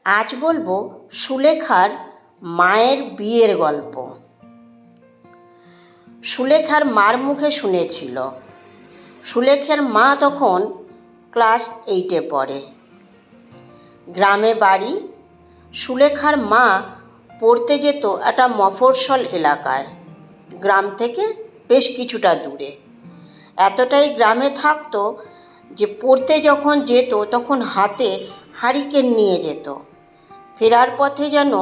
আজ বলবো সুলেখার মায়ের বিয়ের গল্প। সুলেখার মার মুখে শুনেছিল। সুলেখার মা তখন ক্লাস 8-এ পড়ে। গ্রামে বাড়ি। সুলেখার মা পড়তে যেত একটা মফস্বল এলাকায়, গ্রাম থেকে বেশ কিছুটা দূরে। এতটাই গ্রামে থাকতো যে পড়তে যখন যেত তখন হাতে হারিকেন নিয়ে যেত, ফেরার পথে যেন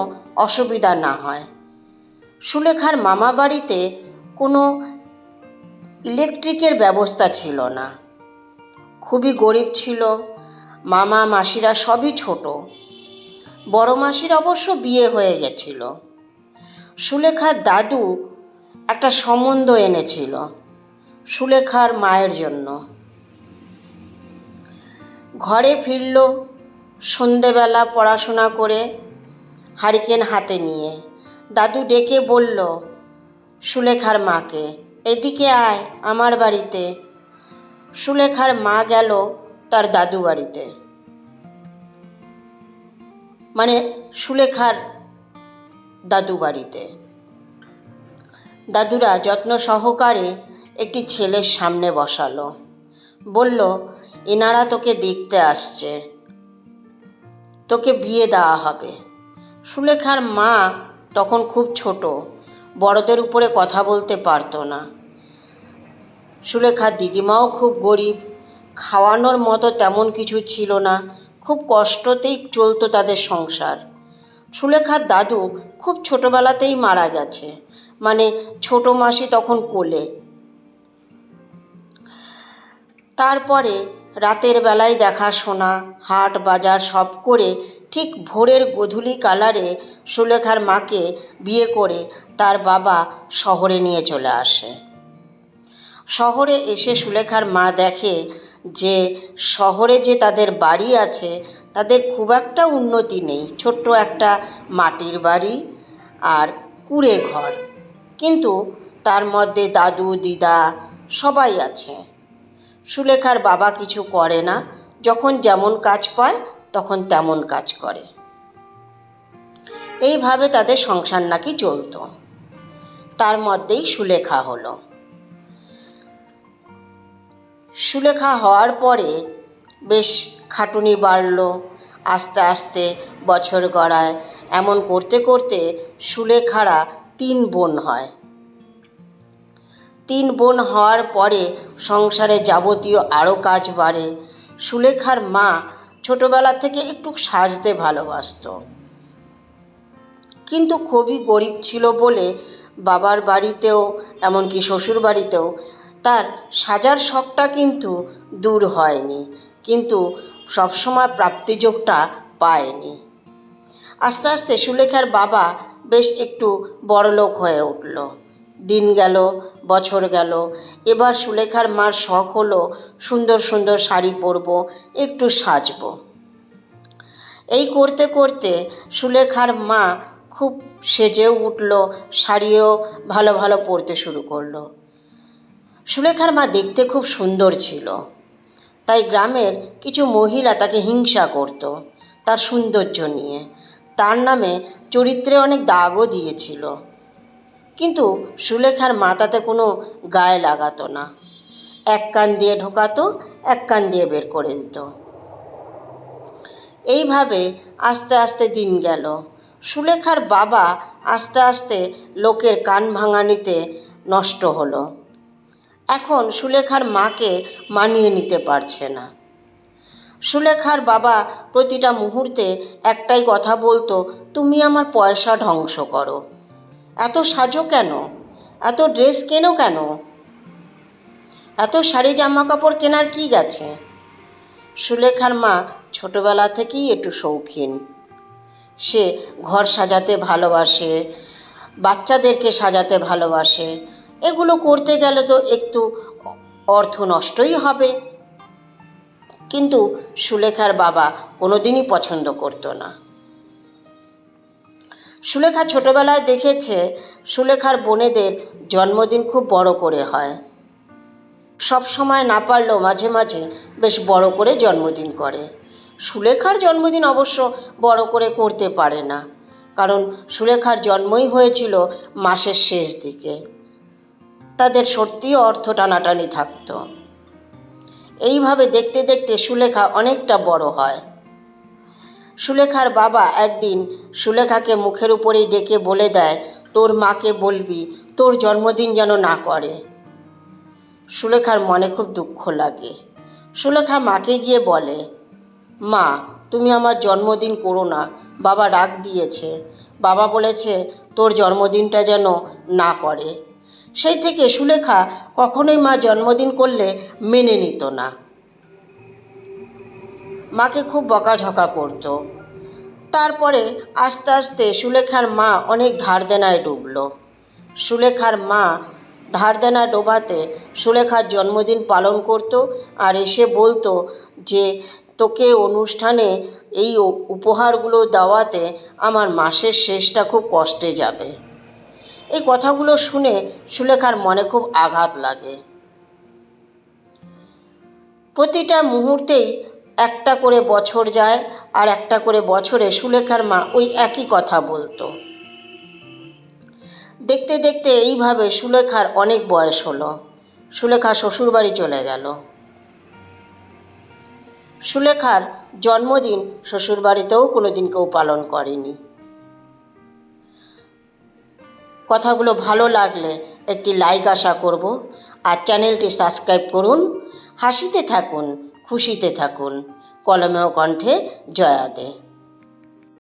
অসুবিধা না হয়। সুলেখার মামা বাড়িতে কোনো ইলেকট্রিকের ব্যবস্থা ছিল না, খুবই গরিব ছিল। মামা মাসিরা সবই ছোট। বড় মাসির অবশ্য বিয়ে হয়ে গেছিল। সুলেখার দাদু একটা সম্বন্ধ এনেছিল সুলেখার মায়ের জন্য। ঘরে ফিরল সন্ধেবেলা পড়াশোনা করে, হারিকেন হাতে নিয়ে। দাদু ডেকে বলল সুলেখার মাকে, এদিকে আয় আমার বাড়িতে। সুলেখার মা গেল তার দাদু বাড়িতে, মানে সুলেখার দাদু বাড়িতে। দাদুরা যত্ন সহকারে একটি ছেলের সামনে বসালো। বলল, এনারা তোকে দেখতে আসছে, তোকে বিয়ে দেওয়া হবে। সুলেখার মা তখন খুব ছোট, বড়দের উপরে কথা বলতে পারতো না। সুলেখার দিদিমাও খুব গরিব, খাওয়ানোর মতো তেমন কিছু ছিল না, খুব কষ্টতেই চলতো তাদের সংসার। সুলেখার দাদু খুব ছোটোবেলাতেই মারা গেছে, মানে ছোটো মাসি তখন কোলে। তারপরে রাতের বেলায় দেখাশোনা, হাট বাজার সব করে ঠিক ভোরের গোধূলি কালারে সুলেখার মাকে বিয়ে করে তার বাবা শহরে নিয়ে চলে আসে। শহরে এসে সুলেখার মা দেখে যে শহরে যে তাদের বাড়ি আছে তাদের খুব একটা উন্নতি নেই, ছোট্ট একটা মাটির বাড়ি আর কুঁড়ে ঘর, কিন্তু তার মধ্যে দাদু দিদা সবাই আছে। সুলেখার বাবা কিছু করে না, যখন যেমন কাজ পায় তখন তেমন কাজ করে। এইভাবে তাদের সংসার নাকি চলতো। তার মধ্যেই সুলেখা হলো। সুলেখা হওয়ার পরে বেশ খাটুনি বাড়ল, আস্তে আস্তে বছর গড়ায়। এমন করতে করতে সুলেখারা 3 বোন হয়। 3 বোন হওয়ার পরে সংসারে যাবতীয় আরও কাজ বাড়ে। সুলেখার মা ছোটোবেলা থেকে একটু সাজতে ভালোবাসত, কিন্তু খুবই গরিব ছিল বলে বাবার বাড়িতেও এমনকি শ্বশুর বাড়িতেও তার সাজার শখটা কিন্তু দূর হয়নি, কিন্তু সবসময় প্রাপ্তিযোগটা পায়নি। আস্তে আস্তে সুলেখার বাবা বেশ একটু বড়লোক হয়ে উঠল। দিন গেল, বছর গেল। এবার সুলেখার মার শখ হলো সুন্দর সুন্দর শাড়ি পরবো, একটু সাজবো। এই করতে করতে সুলেখার মা খুব সেজেও উঠল, শাড়িও ভালো ভালো পরতে শুরু করলো। সুলেখার মা দেখতে খুব সুন্দর ছিল, তাই গ্রামের কিছু মহিলা তাকে হিংসা করত তার সৌন্দর্য নিয়ে। তার নামে চরিত্রে অনেক দাগও দিয়েছিল, কিন্তু সুলেখার মা তাতে কোনো গায়ে লাগাতো না। এক কান দিয়ে ঢোকাতো, এক কান দিয়ে বের করে দিত। এইভাবে আস্তে আস্তে দিন গেল। সুলেখার বাবা আস্তে আস্তে লোকের কান ভাঙানিতে নষ্ট হলো। এখন সুলেখার মাকে মানিয়ে নিতে পারছে না। সুলেখার বাবা প্রতিটা মুহূর্তে একটাই কথা বলতো, তুমি আমার পয়সা ধ্বংস করো, এত সাজো কেন, এত ড্রেস কেনো কেন, এত শাড়ি জামা কাপড় কেনার কি গেছে। সুলেখার মা ছোটোবেলা থেকেই একটু শৌখিন। সে ঘর সাজাতে ভালোবাসে, বাচ্চাদেরকে সাজাতে ভালোবাসে। এগুলো করতে গেলে তো একটু অর্থ নষ্টই হবে, কিন্তু সুলেখার বাবা কোনোদিনই পছন্দ করতো না। সুলেখা ছোটোবেলায় দেখেছে সুলেখার বোনেদের জন্মদিন খুব বড় করে হয়। সব সময় না পারলেও মাঝে মাঝে বেশ বড় করে জন্মদিন করে। সুলেখার জন্মদিন অবশ্য বড় করে করতে পারে না, কারণ সুলেখার জন্মই হয়েছিল মাসের শেষ দিকে। তাদের সত্যিই অর্থ টানাটানি থাকতো। এইভাবে দেখতে দেখতে সুলেখা অনেকটা বড় হয়। সুলেখার বাবা একদিন সুলেখাকে মুখের উপরেই ডেকে বলে দেয়, তোর মাকে বলবি তোর জন্মদিন যেন না করে। সুলেখার মনে খুব দুঃখ লাগে। সুলেখা মাকে গিয়ে বলে, মা, তুমি আমার জন্মদিন করো না, বাবা ডাক দিয়েছে, বাবা বলেছে তোর জন্মদিনটা যেন না করে। সেই থেকে সুলেখা কখনোই মা জন্মদিন করলে মেনে নিত না, মাকে খুব বকাঝকা করতো। তারপরে আস্তে আস্তে সুলেখার মা অনেক ধার দেনায় ডুবল। সুলেখার মা ধার দেনায় ডোবাতে সুলেখার জন্মদিন পালন করত আর এসে বলতো যে তোকে অনুষ্ঠানে এই উপহারগুলো দেওয়াতে আমার মাসের শেষটা খুব কষ্টে যাবে। এই কথাগুলো শুনে সুলেখার মনে খুব আঘাত লাগে। প্রতিটা মুহূর্তেই একটা করে বছর যায় আর একটা করে বছরে সুলেখার মা ওই একই কথা বলতো। দেখতে দেখতে এইভাবে সুলেখার অনেক বয়স হলো। সুলেখা শ্বশুরবাড়ি চলে গেল। সুলেখার জন্মদিন শ্বশুরবাড়িতেও কোনোদিন কেউ পালন করেনি। কথাগুলো ভালো লাগলে একটি লাইক আশা করব, আর চ্যানেলটি সাবস্ক্রাইব করুন। হাসিতে থাকুন, খুশিতে থাকুন। কলমেও কণ্ঠে জয়া দে।